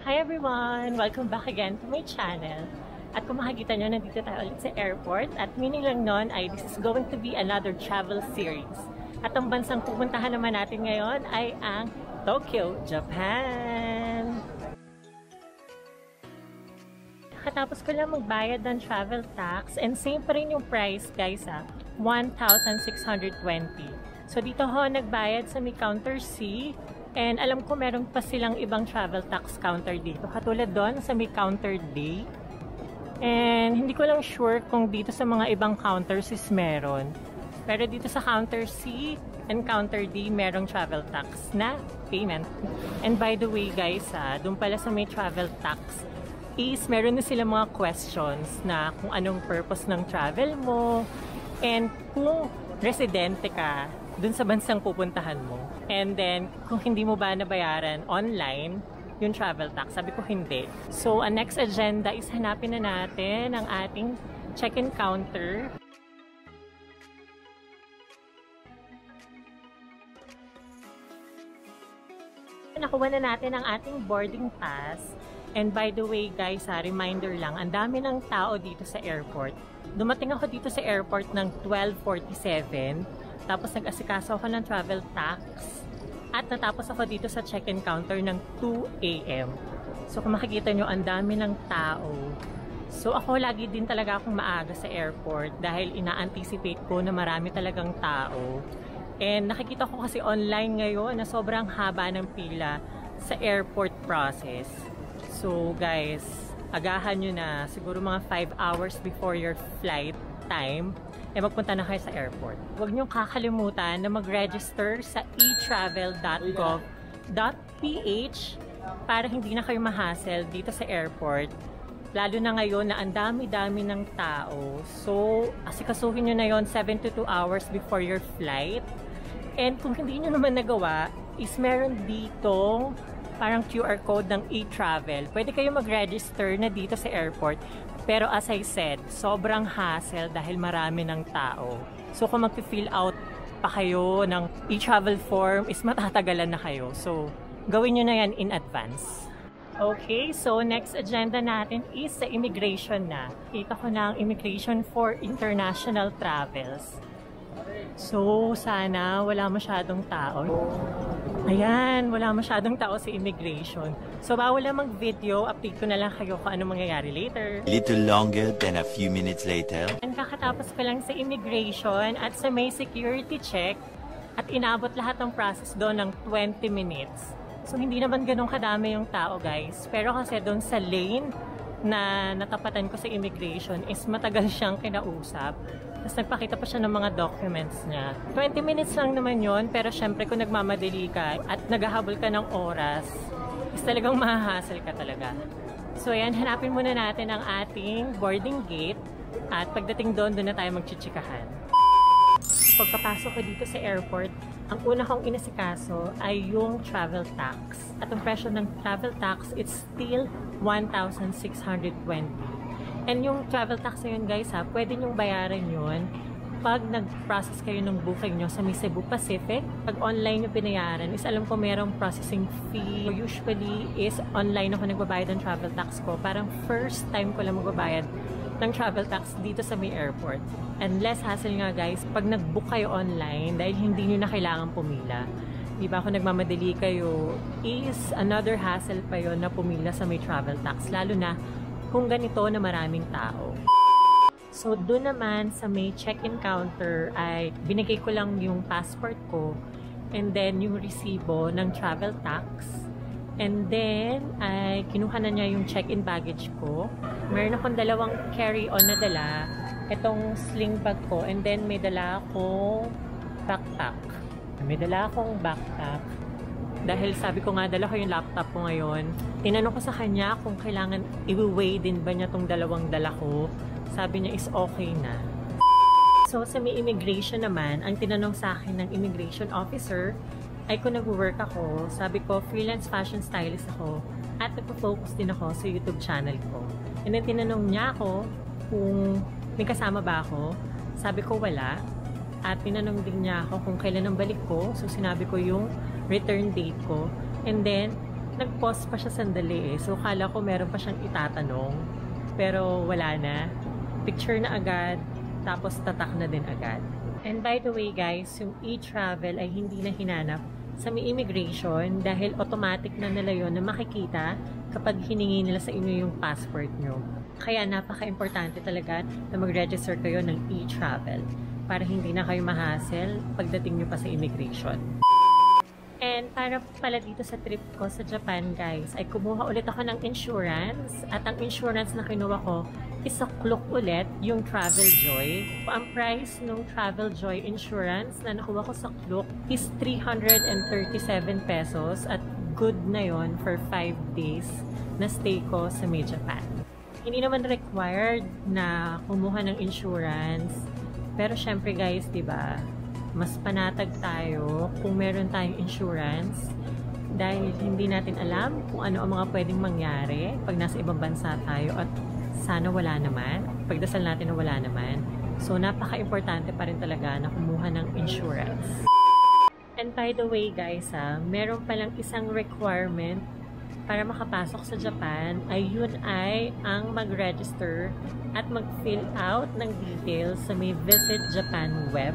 Hi everyone! Welcome back again to my channel. At kung makikita nyo, nandito tayo ulit sa airport. At meaning lang nun ay this is going to be another travel series. At ang bansang pupuntahan naman natin ngayon ay ang Tokyo, Japan. Katapos ko lang magbayad ng travel tax and same pa rin yung price guys 1,620. So dito ho nagbayad sa may counter C. And alam ko meron pa silang ibang travel tax counter dito. Katulad doon sa may counter D. And hindi ko lang sure kung dito sa mga ibang counters is meron. Pero dito sa counter C and counter D merong travel tax na payment. And by the way guys, doon pala sa may travel tax is meron na sila mga questions na kung anong purpose ng travel mo. And kung residente ka dun sa bansang pupuntahan mo. And then, kung hindi mo ba nabayaran online yung travel tax? Sabi ko hindi. So, ang next agenda is hanapin na natin ang ating check-in counter. Nakuha na natin ang ating boarding pass. And by the way guys, reminder lang, ang dami ng tao dito sa airport. Dumating ako dito sa airport ng 12:47. Tapos nag-asikaso ako ng travel tax at natapos ako dito sa check-in counter ng 2 AM. So kung makikita nyo, ang dami ng tao. So ako lagi din talaga akong maaga sa airport dahil ina-anticipate ko na marami talagang tao. And nakikita ko kasi online ngayon na sobrang haba ng pila sa airport process. So guys, agahan nyo na siguro mga 5 hours before your flight time magpunta na kayo sa airport. Huwag niyong kakalimutan na mag-register sa etravel.gov.ph para hindi na kayo ma-hassle dito sa airport. Lalo na ngayon na ang dami-dami ng tao. So, asikasuhin nyo na yon 72 hours before your flight. And kung hindi nyo naman nagawa, is meron dito parang QR code ng eTravel. Pwede kayo mag-register na dito sa airport. Pero as I said, sobrang hassle dahil marami ng tao. So kung mag-fill out pa kayo ng e-travel form, is matatagalan na kayo. So gawin nyo na yan in advance. Okay, so next agenda natin is sa immigration na. Kita ko na ang immigration for international travels. So sana wala masyadong tao. Ayan, wala masyadong tao sa immigration. So bawal lang mag-video, update ko na lang kayo kung ano mangyayari later. A little longer than a few minutes later. And kakatapos ko lang sa immigration at sa may security check at inabot lahat ng process doon ng 20 minutes. So hindi naman ganun kadami yung tao guys. Pero kasi doon sa lane na natapatan ko sa immigration is matagal siyang kinausap. Tapos nagpakita pa siya ng mga documents niya. 20 minutes lang naman yon, pero syempre kung nagmamadali ka at naghahabol ka ng oras, is talagang mahahassle ka talaga. So ayan, hanapin muna natin ang ating boarding gate at pagdating doon na tayo magchichikahan. Pagkapasok ko dito sa airport, ang una kong inasikaso ay yung travel tax. At ang presyo ng travel tax, it's still 1,620. And yung travel tax na yun guys pwede nyong bayaran yun pag nag-process kayo ng booking nyo sa Cebu Pacific. Pag online nyo binayaran is alam ko merong processing fee. Usually is online ako nagbabayad ng travel tax ko. Parang first time ko lang magbabayad ng travel tax dito sa may airport. And less hassle nga guys pag nag-book kayo online dahil hindi nyo na kailangan pumila. Di ba, kung nagmamadali kayo is another hassle pa yon na pumila sa may travel tax. Lalo na kung ganito na maraming tao. So, doon naman sa may check-in counter ay binigay ko lang yung passport ko and then yung resibo ng travel tax. And then, ay kinuha na niya yung check-in baggage ko. Meron akong dalawang carry-on na dala. Itong sling bag ko and then may dala akong backpack. Dahil sabi ko nga, dala ko yung laptop ko ngayon. Tinanong ko sa kanya kung kailangan i-weigh din ba niya tong dalawang dala ko. Sabi niya is okay na. So sa may immigration naman, ang tinanong sa akin ng immigration officer ay kung nag-work ako. Sabi ko, freelance fashion stylist ako at nagpo-focus din ako sa YouTube channel ko. And then tinanong niya ako kung may kasama ba ako. Sabi ko wala. At tinanong din niya ako kung kailan ang balik ko. So sinabi ko yung return date ko. And then, nag-pause pa siya sandali eh. So, kala ko meron pa siyang itatanong. Pero wala na. Picture na agad. Tapos tatak na din agad. And by the way guys, yung e-travel ay hindi na hinanap sa may immigration dahil automatic na nila yun na makikita kapag hiningi nila sa inyo yung passport nyo. Kaya napaka-importante talaga na mag-register kayo ng e-travel para hindi na kayo ma-hassle pagdating nyo pa sa immigration. And para pala dito sa trip ko sa Japan guys, ay kumuha ulit ako ng insurance. At ang insurance na kinuha ko is sa Klook ulit, yung Travel Joy. Ang price ng Travel Joy insurance na nakuha ko sa Klook is 337 pesos at good na yon for 5 days na stay ko sa May Japan. Hindi naman required na kumuha ng insurance. Pero syempre guys, 'di ba? Mas panatag tayo kung meron tayong insurance dahil hindi natin alam kung ano ang mga pwedeng mangyari pag nasa ibang bansa tayo at sana wala naman. Pagdasal natin na wala naman. So napaka-importante pa rin talaga na kumuha ng insurance. And by the way guys, meron palang isang requirement para makapasok sa Japan ay yun ay ang mag-register at mag-fill out ng details sa may Visit Japan web.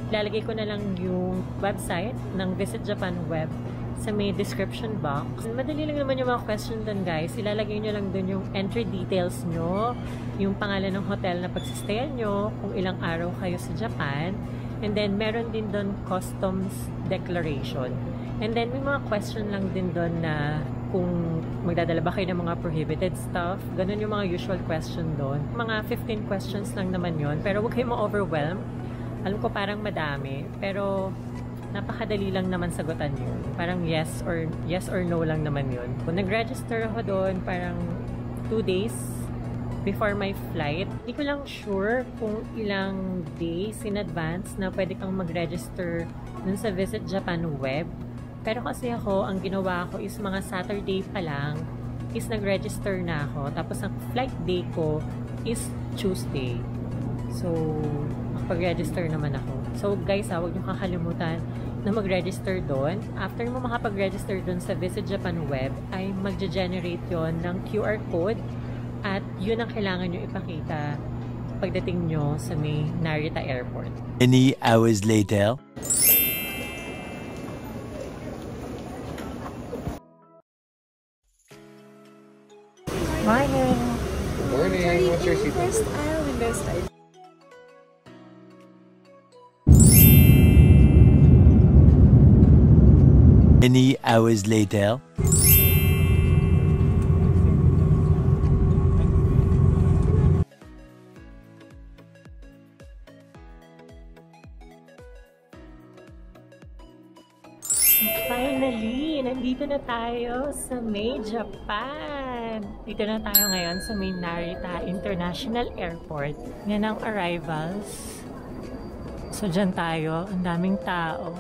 Ilalagay ko na lang yung website ng Visit Japan web sa may description box. Madali lang naman yung mga question dun guys. Ilalagay nyo lang dun yung entry details nyo, yung pangalan ng hotel na pagsistayan nyo, kung ilang araw kayo sa Japan, and then meron din dun customs declaration. And then may mga question lang din dun na kung magdadala ba kayo ng mga prohibited stuff. Ganun yung mga usual question doon. Mga 15 questions lang naman yon. Pero huwag kayong ma-overwhelm. Alam ko parang madami. Pero napakadali lang naman sagutan yun. Parang yes or no lang naman yun. Kung nag-register ako doon, parang 2 days before my flight. Hindi ko lang sure kung ilang days in advance na pwede kang mag-register dun sa Visit Japan web. Pero kasi ako, ang ginawa ko is mga Saturday pa lang is nag-register na ako. Tapos ang flight day ko is Tuesday. So, makapag-register naman ako. So guys, huwag niyo kakalimutan na mag-register doon. After mo makapag-register doon sa Visit Japan web, ay mag-generate yon ng QR code at yun ang kailangan nyo ipakita pagdating nyo sa may Narita Airport. Many hours later. Morning! Good morning. What's your seat? First aisle, window side. Many hours later. Finally, nandito na tayo sa May Japan. Dito na tayo ngayon sa may Narita International Airport. Yan ang arrivals. So dyan tayo, ang daming tao.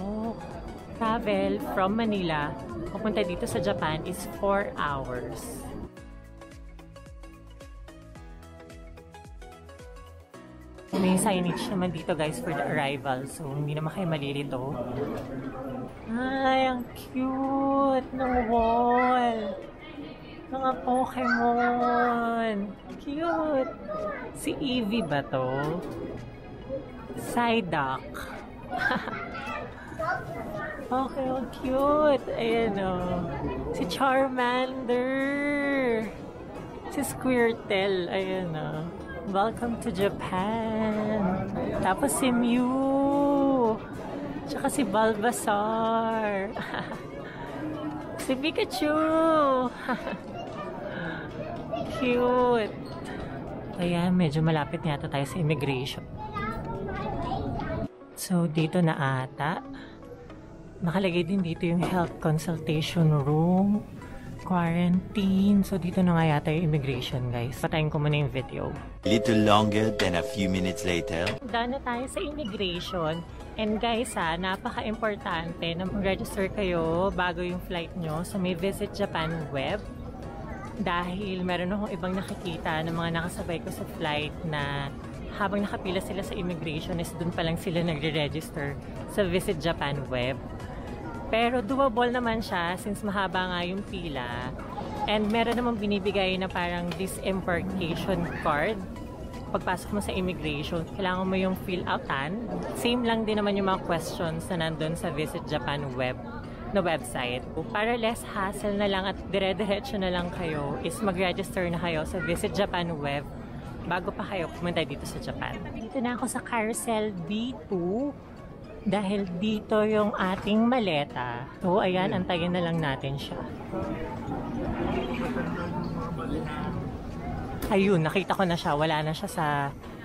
Travel from Manila, pupunta dito sa Japan is 4 hours. May signage naman dito guys for the arrival. So hindi naman kayo malilito. Ay, ang cute ng wall. Mga Pokemon. Cute. Si Eevee ba to? Psyduck. Okay, oh, cute. Ayan o. Si Charmander. Si Squirtle. Ayan o. Welcome to Japan. Tapos si Mew. Tsaka si Bulbasaur. Si Pikachu. Cute. Kaya medyo malapit yata tayo sa immigration. So, dito na ata. Nakalagay din dito yung health consultation room, quarantine. So, dito na nga yata yung immigration, guys. Patayin ko muna yung video. A little longer than a few minutes later. Daan na tayo sa immigration. And guys, napaka-importante na mag-register kayo bago yung flight nyo sa may Visit Japan web. Dahil meron akong ibang nakikita ng mga nakasabay ko sa flight na habang nakapila sila sa immigration is dun pa lang sila nagre-register sa Visit Japan web. Pero doable naman siya since mahaba nga yung pila. And meron namang binibigay na parang disembarkation card. Pagpasok mo sa immigration, kailangan mo yung fill outan. Same lang din naman yung mga questions na nandun sa Visit Japan website. Para less hassle na lang at dire-diretso na lang kayo is mag-register na kayo sa Visit Japan web bago pa kayo pumunta dito sa Japan. Dito na ako sa Carousel B2 dahil dito yung ating maleta. So ayan, antayin na lang natin siya. Ayun, nakita ko na siya. Wala na siya sa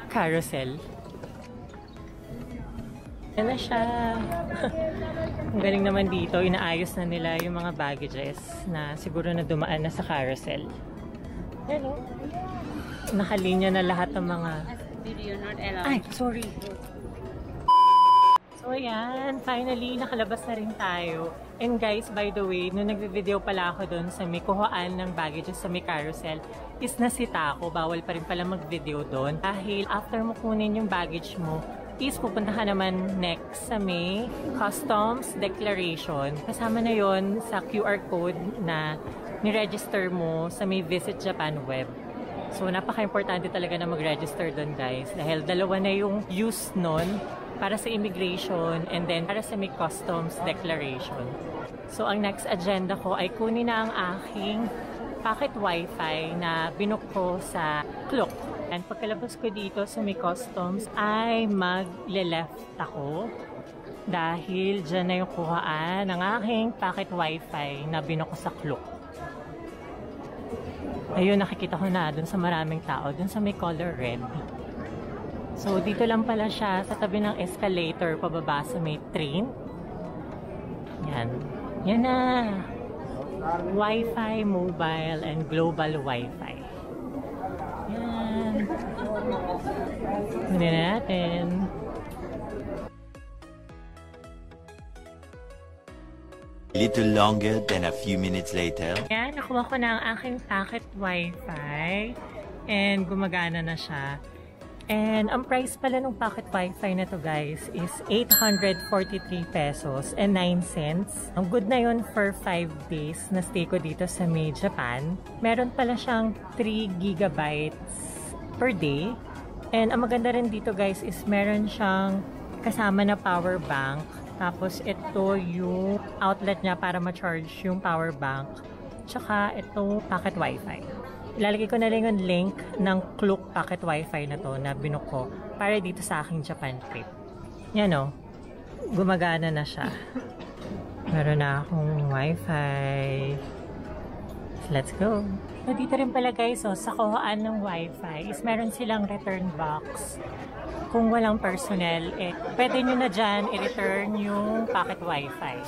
carousel. Yan na siya. Ang galing naman dito. Inaayos na nila yung mga baggages na siguro na dumaan na sa carousel. Yan o. Nakalinya na lahat ng mga... Ay, sorry. So ayan, finally nakalabas na rin tayo. And guys, by the way, nung nagve-video pala ako doon sa may kuhaan ng baggages sa may carousel, is nasita ako. Bawal pa rin pala mag-video doon. Dahil after mo kunin yung baggage mo, is pupunta ka naman next sa may customs declaration. Kasama na yon sa QR code na ni-register mo sa may Visit Japan web. So napaka-importante talaga na mag-register doon guys. Dahil dalawa na yung use nun para sa immigration and then para sa may customs declaration. So ang next agenda ko ay kunin na ang aking pocket wifi na binook ko sa Klook. And pagkalabas ko dito sa may customs ay magle-left ako dahil dyan na yung kuhaan ng aking pocket wifi na binook ko sa Klook. Ayun, nakikita ko na dun sa maraming tao, dun sa may color red. So, dito lang pala siya sa tabi ng escalator pababa sa may train. Yan. Yan na. Wi-Fi, mobile, and global Wi-Fi. Yan. Kunin na natin. A little longer than a few minutes later. Yan, nakuha ko na ang aking packet Wi-Fi. And gumagana na siya. And ang price pala ng pocket wifi na to guys is 843 pesos and 9 cents. Ang good na yun for 5 days na stay ko dito sa May Japan. Meron pala siyang 3 gigabytes per day. And ang maganda rin dito guys is meron siyang kasama na power bank. Tapos ito yung outlet niya para ma-charge yung power bank. Tsaka ito pocket wifi. Ilalagay ko na lang yung link ng Klook Pocket Wi-Fi na to na binook ko para dito sa aking Japan trip. Yan o. Gumagana na siya. Meron na akong Wi-Fi. Let's go. So, dito rin pala guys, sa kuhaan ng Wi-Fi is meron silang return box. Kung walang personnel, pwede nyo na dyan i-return yung pocket Wi-Fi.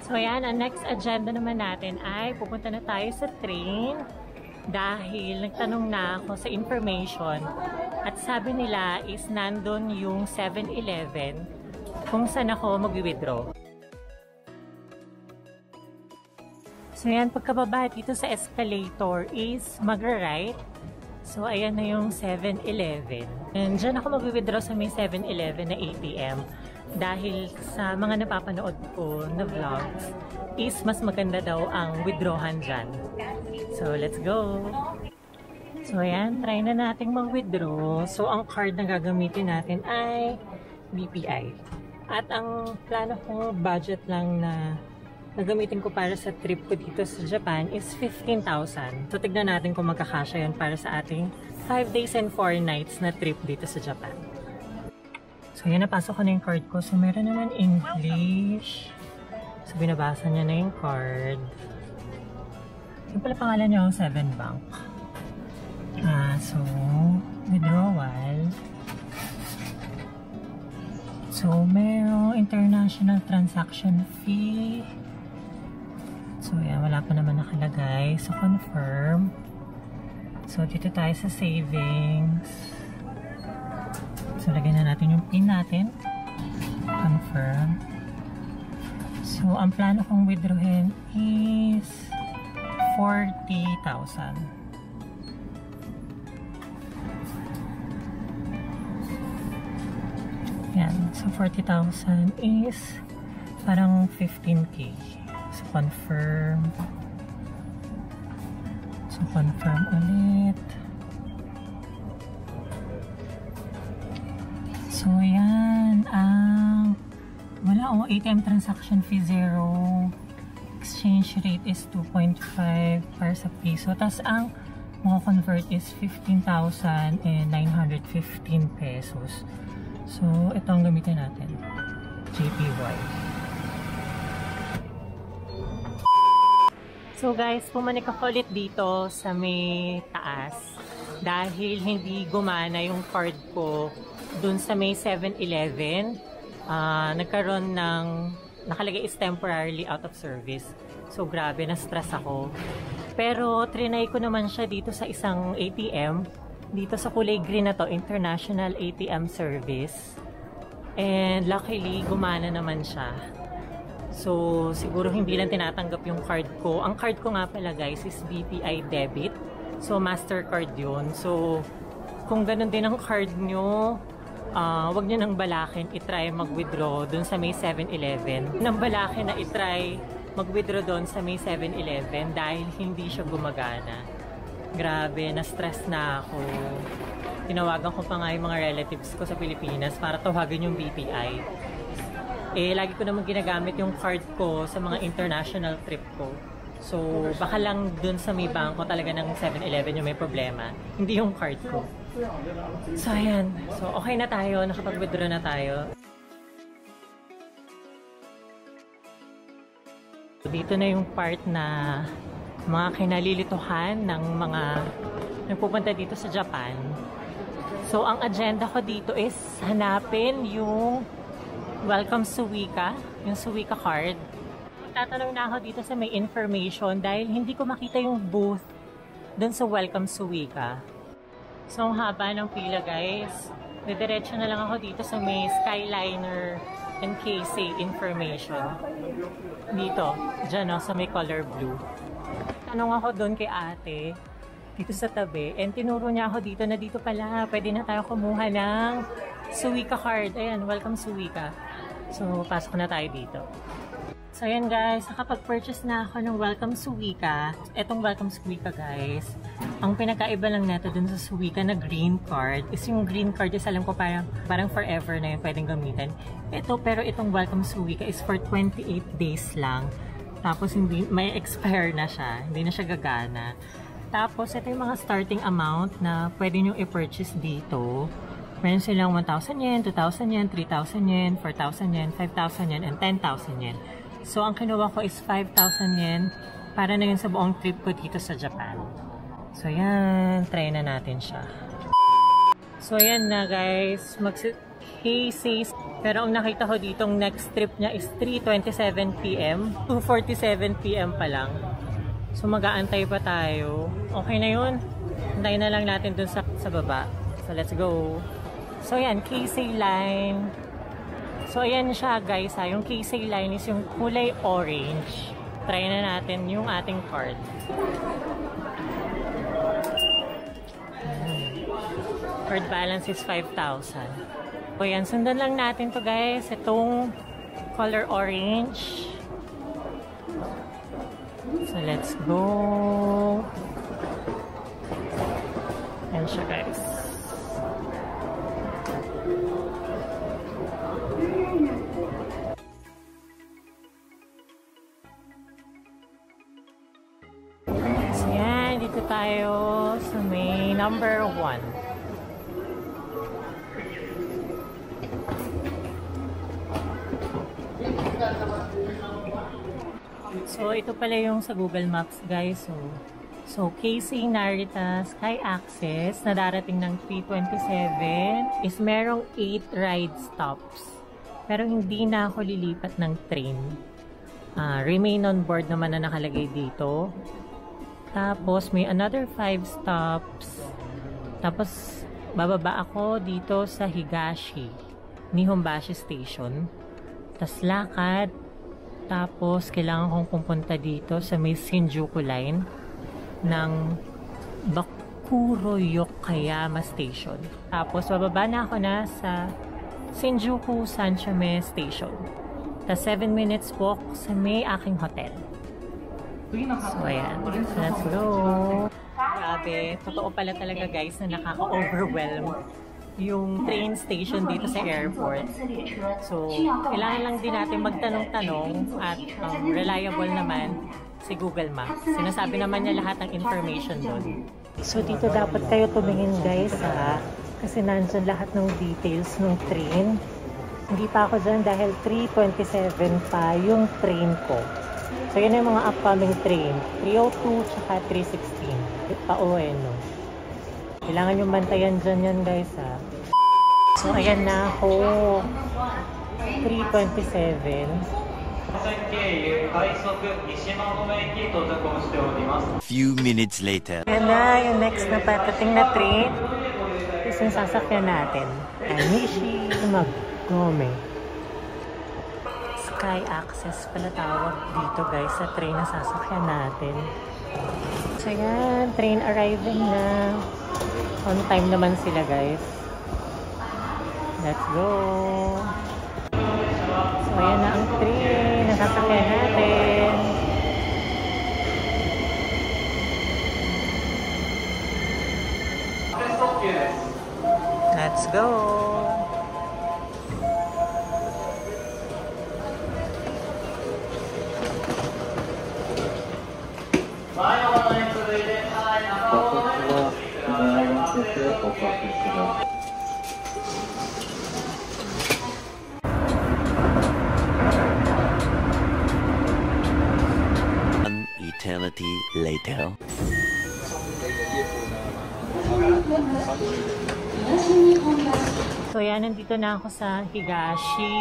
So ayan, ang next agenda naman natin ay pupunta na tayo sa train dahil nagtanong na ako sa information at sabi nila is nandun yung 7-Eleven kung saan ako mag-withdraw. So ayan, pagkababa dito sa escalator is magra-right. So ayan na yung 7-Eleven. And dyan ako mag-withdraw sa may 7-Eleven na ATM. Dahil sa mga napapanood ko na vlogs is mas maganda daw ang withdrawhan dyan. So, let's go! So, ayan. Try na nating mag-withdraw. So, ang card na gagamitin natin ay BPI. At ang plano ko, budget lang na gagamitin ko para sa trip ko dito sa Japan is 15,000. So, tignan natin kung magkakasya yan para sa ating 5 days and 4 nights na trip dito sa Japan. So, yan, napasok ko na yung card ko. So, meron naman English. So, binabasa niya na yung card. Yung pala pangalan niya, 7 Bank. So, withdrawal. So, merong international transaction fee. So, yan, wala pa naman nakalagay. So, confirm. So, dito tayo sa savings. So, lagyan na natin yung PIN natin. Confirm. So, ang plano kong withdrawin is 40,000. Yan. So, 40,000 is Parang 15K. So, confirm. So, confirm ulit. So, yan. Wala ATM transaction fee 0. Exchange rate is 2.5 para sa piso. Tapos, ang convert is 15,915 pesos. So, ito ang gamitin natin. JPY. So guys, pumanik ako ulit dito sa may taas dahil hindi gumana yung card ko dun sa may 7-Eleven. Nagkaroon ng nakalagay is temporarily out of service. So grabe, na-stress ako. Pero trinay ko naman siya dito sa isang ATM. Dito sa kulay green na to, International ATM Service. And luckily, gumana naman siya. So, siguro hindi lang tinatanggap yung card ko. Ang card ko nga pala guys is BPI debit. So, Mastercard yun. So, kung ganun din ang card nyo, wag nyo nang balakin, itry mag-withdraw dun sa may 7-Eleven. Nang balakin na itry mag-withdraw dun sa may 7-Eleven dahil hindi siya gumagana. Grabe, na-stress na ako. Tinawagan ko pa nga yung mga relatives ko sa Pilipinas para tawagan yung BPI. Lagi ko naman ginagamit yung card ko sa mga international trip ko. So, baka lang dun sa may bangko talaga ng 7-Eleven yung may problema. Hindi yung card ko. So, ayan. So, okay na tayo. Nakapag-withdraw na tayo. So, dito na yung part na mga kinalilituhan ng mga nagpupunta dito sa Japan. So, ang agenda ko dito is hanapin yung Welcome Suica, yung Suica card. Tatanong na ako dito sa may information dahil hindi ko makita yung booth dun sa Welcome Suica. So, ang haba ng pila guys. Didiretso na lang ako dito sa may Skyliner and KC information. Dito, dyan sa may color blue. Tanong ako dun kay ate, dito sa tabi, and tinuro niya ako dito na dito pala, pwede na tayo kumuha ng Suica card. Ayan, Welcome Suica. So, pasok na tayo dito. So, ayan guys, nakapag-purchase na ako ng Welcome Suica. Etong Welcome Suica guys, ang pinakaiba lang nato dun sa Suica na green card is yung green card is alam ko parang forever na yung pwedeng gamitin. Pero itong Welcome Suica is for 28 days lang. Tapos hindi, may expire na siya. Hindi na siya gagana. Tapos, ito yung mga starting amount na pwede nyo i-purchase dito. Meron silang 1,000 yen, 2,000 yen, 3,000 yen, 4,000 yen, 5,000 yen, and 10,000 yen. So, ang kinuha ko is 5,000 yen para na yun sa buong trip ko dito sa Japan. So, yan. Try na natin siya. So, yan na guys. Mag-Heisei. Pero ang nakita ko ditong next trip niya is 3:27 PM. 2:47 PM pa lang. So, mag-aantay pa tayo. Okay na yun. Antayin na lang natin dun sa baba. So, let's go. So, yan, Keisei line. So, ayan siya, guys. Yung Keisei line is yung kulay orange. Try na natin yung ating card. Card balance is 5,000. So, yan, sundan lang natin to guys. Itong color orange. So, let's go. Ayan siya, guys. So, yan. Dito tayo sa may number 1. So, ito pala yung sa Google Maps, guys. So KC Narita Sky Access na darating ng 3:27 is merong 8 ride stops. Pero hindi na ako lilipat ng train. Remain on board naman na nakalagay dito. Tapos, may another 5 stops. Tapos, bababa ako dito sa Higashi, Nihonbashi Station. Tapos, lakad. Tapos, kailangan kong pumunta dito sa may Shinjuku line ng Bakuro Yokoyama Station. Tapos, bababa na ako na sa Shinjuku Sanchome Station. Tas 7 minutes walk sa may aking hotel. So, ayan. Let's go! Grabe. Totoo pala talaga guys na nakaka-overwhelm yung train station dito sa airport. So, kailangan lang din natin magtanong-tanong at reliable naman si Google Maps. Sinasabi naman niya lahat ng information doon. So, dito dapat kayo tumingin guys ha. Kasi nandyan lahat ng details ng train. Hindi pa ako dyan dahil 3:27 pa yung train ko. So, yun yung mga upcoming train. 3:02 tsaka 3:16. Pa-uwi, no? Kailangan yung bantayan dyan yan, guys, ha? So, ayan na ako. 3:27. Few minutes later. Ayan na, yung next na patating na train. Is yung sasakyan natin. Anishi Magome. Sky Access pala tawag dito guys sa train na sasakyan natin. So yan, train arriving na. On time naman sila guys. Let's go! So ayan na ang train na sasakyan natin. Let's go! An eternity later. So yan, nandito na ako sa Higashi,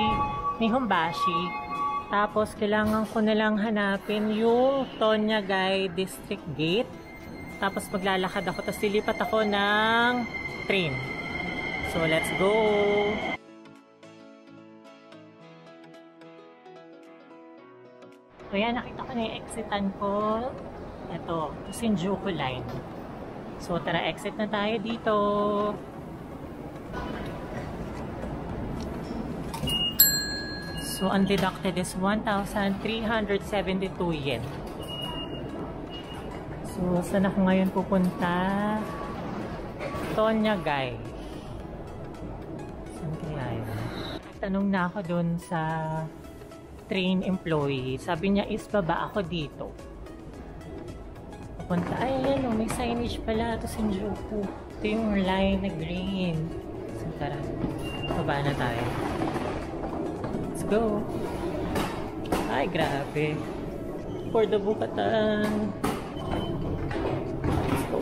Nihonbashi. Tapos kailangan ko na lang hanapin yung Tonyagai District Gate. Tapos maglalakad ako, tapos lilipat ako ng train. So let's go! So yan, nakita ko na yung exitan ko. Ito, Shinjuku Line. So tara, exit na tayo dito. So undeducted is 1,372 yen. So saan ako ngayon pupunta? Tonyagai. Saan kaya yun? Tanong na ako dun sa train employee. Sabi niya is baba ako dito. Pupunta. Ay, yan o. May signage pala. Ito Shinjuku. Ito yung line na green. So tara. Baba na tayo. Let's go. Ay, grabe. For the Bukatan. Let's go.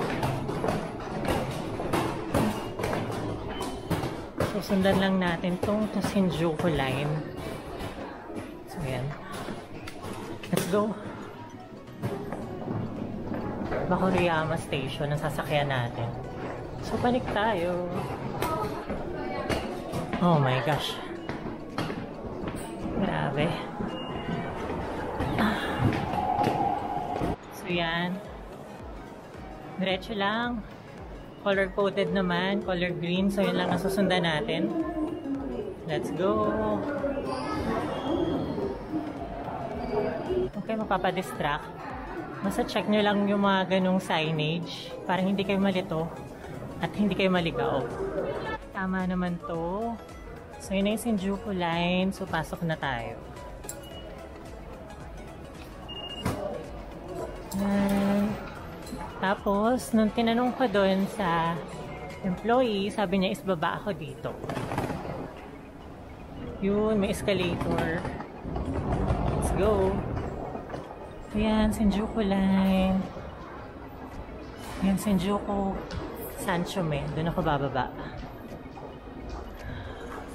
Susundan lang natin tong Shinjuku line. So, yan. Let's go. Bakuriyama Station ang sasakyan natin. So, panik tayo. Oh my gosh. Grabe. So, yan. Diretso lang. Color-coded naman. Color green. So, yun lang ang susundan natin. Let's go. Okay, mapapadistract. Basta check nyo lang yung mga ganong signage para hindi kayo malito at hindi kayo maligaw. Tama naman to. So, yun na yung Shinjuku line. So, pasok na tayo. Tapos, nung tinanong ko doon sa employee, sabi niya is baba ako dito. Yun, may escalator. Let's go. Ayan, Shinjuku line. Ayan, Shinjuku Sanchome. Doon ako bababa.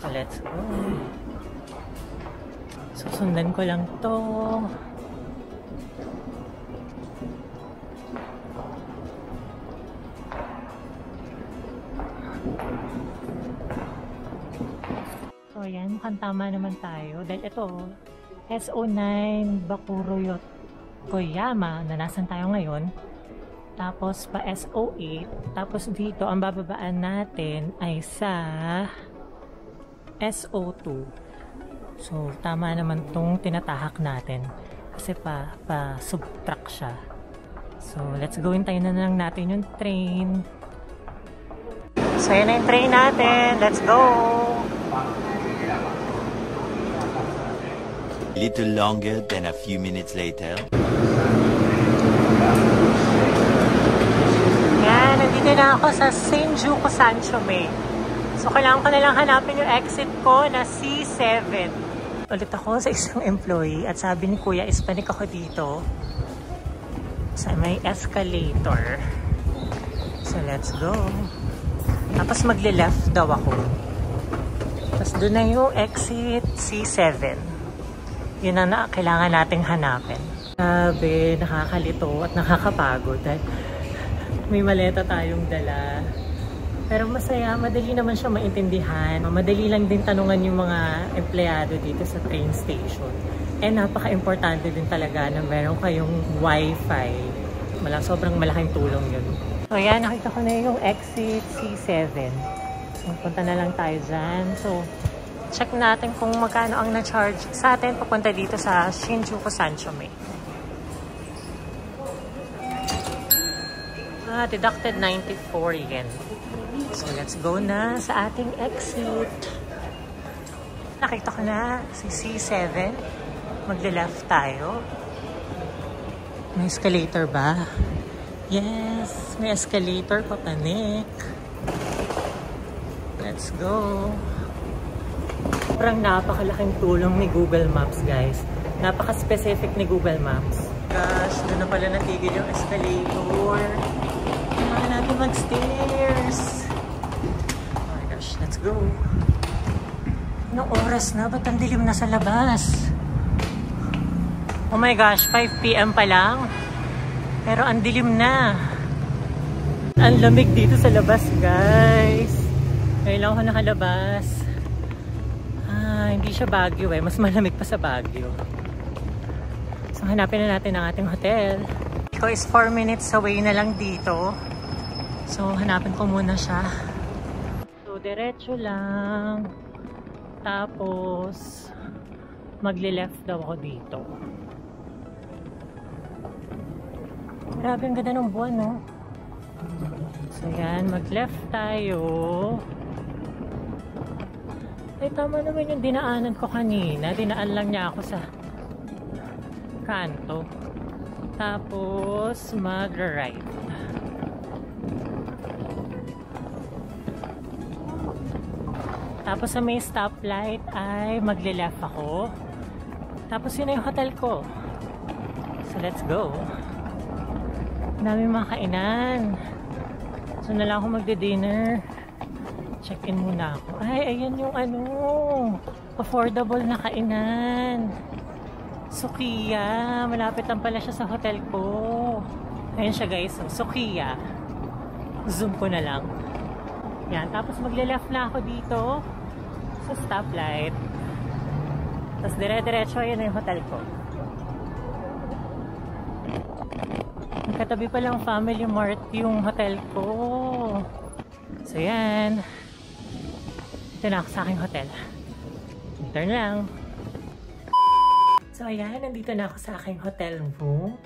So, let's go. Susundan ko lang to. So, ayan. Mukhang tama naman tayo. Dahil ito, SO9 Bakuroyot Koyama na nasan tayo ngayon. Tapos pa SO8. Tapos dito, ang bababaan natin ay sa SO2. So, tama naman tong tinatahak natin. Kasi pa-subtract siya. So, let's go. Hintayin na lang natin yung train. So, yan na yung train natin. Let's go! A little longer than a few minutes later. Yan, nandito na ako sa Shinjuku Sancho May. So, kailangan ko na lang hanapin yung exit ko na C7. Ulit ako sa isang employee at sabi ni Kuya, ispanik ako dito sa may escalator. So, let's go. Tapos magle-left daw ako. Tapos doon na yung exit C7. Yun ang kailangan nating hanapin. Sabi, nakakalito at nakakapagod. May maleta tayong dala. Pero masaya, madali naman siya maintindihan. Madali lang din tanungan yung mga empleyado dito sa train station. And napaka-importante din talaga na meron kayong wifi. Sobrang malaking tulong yun. So yan, nakita ko na yung exit C7. So punta na lang tayo dyan. So check natin kung magkano ang na-charge sa atin papunta dito sa Shinjuku Sancho May. Deducted 94 yen. So, let's go na sa ating exit. Nakita ko na si C7. Magle-left tayo. May escalator ba? Yes, may escalator. Papanik. Let's go. Parang napakalaking tulong ni Google Maps, guys. Napaka-specific ni Google Maps. Gosh, doon na pala natigil yung escalator. Kailangan natin mag-stairs. Let's go. Anong oras na? Ba't ang dilim na sa labas? Oh my gosh, 5 PM pa lang. Pero ang dilim na. Ang lamig dito sa labas, guys. Kailangan ko nakalabas. Hindi siya Baguio eh. Mas malamig pa sa Baguio. So, hanapin na natin ang ating hotel. Ito is 4 minutes away na lang dito. So, hanapin ko muna siya. Diretso lang. Tapos magle-left daw ako dito. Grabe, ang ganda ng buwan, no? So yan, mag-left tayo. Ay, tama naman yung dinaanan ko kanina. Dinaan lang niya ako sa kanto. Tapos mag-right. Tapos sa may stoplight ay magle-left ako. Tapos yun na yung hotel ko. So let's go. Daming mga kainan. So na lang ako magde-dinner. Check-in muna ako. Ay, ayan yung affordable na kainan. Sukiya. Malapit lang pala siya sa hotel ko. Ayan siya, guys. Sukiya. Zoom ko na lang. Yan. Tapos magle-left na ako dito sa stoplight. Tapos dire-diretso, yun na yung hotel ko. Katabi pa lang Family Mart yung hotel ko. So yan. Ito na ako sa aking hotel. Turn lang. So ayan, nandito na ako sa aking hotel room.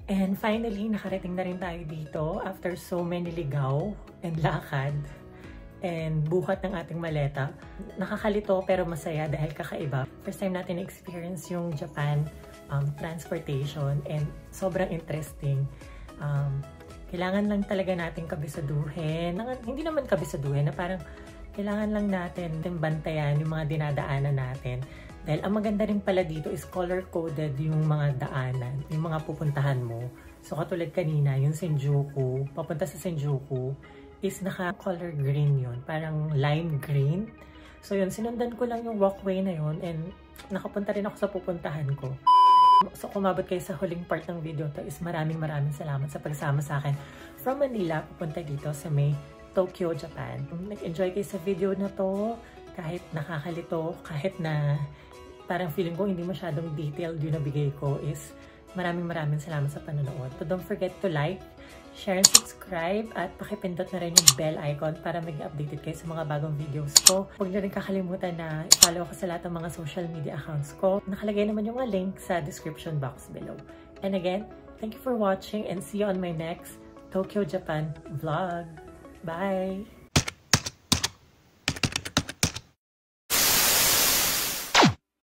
And finally, nakarating na rin tayo dito after so many ligaw and lakad. And buhat ng ating maleta. Nakakalito pero masaya dahil kakaiba. First time natin na-experience yung Japan transportation and sobrang interesting. Kailangan lang talaga natin kabisaduhin. Hindi naman kabisaduhin, na parang kailangan lang natin bantayan yung mga dinadaanan natin. Dahil ang maganda rin pala dito is color-coded yung mga daanan, yung mga pupuntahan mo. So katulad kanina, yung Shinjuku, papunta sa Shinjuku, is naka-color green yun. Parang lime green. So yun, sinundan ko lang yung walkway na yun and nakapunta rin ako sa pupuntahan ko. So kung mabot kayo sa huling part ng video to is maraming salamat sa pagsama sa akin from Manila pupunta dito sa may Tokyo, Japan. Nag-enjoy kayo sa video na to kahit nakakalito, kahit na parang feeling ko hindi masyadong detailed yung nabigay ko is Maraming salamat sa panonood. So don't forget to like, share, and subscribe at pakipindot na rin yung bell icon para maging updated kayo sa mga bagong videos ko. Huwag na rin kakalimutan na i-follow ako sa lahat ng mga social media accounts ko. Nakalagay naman yung mga link sa description box below. And again, thank you for watching and see you on my next Tokyo, Japan vlog. Bye!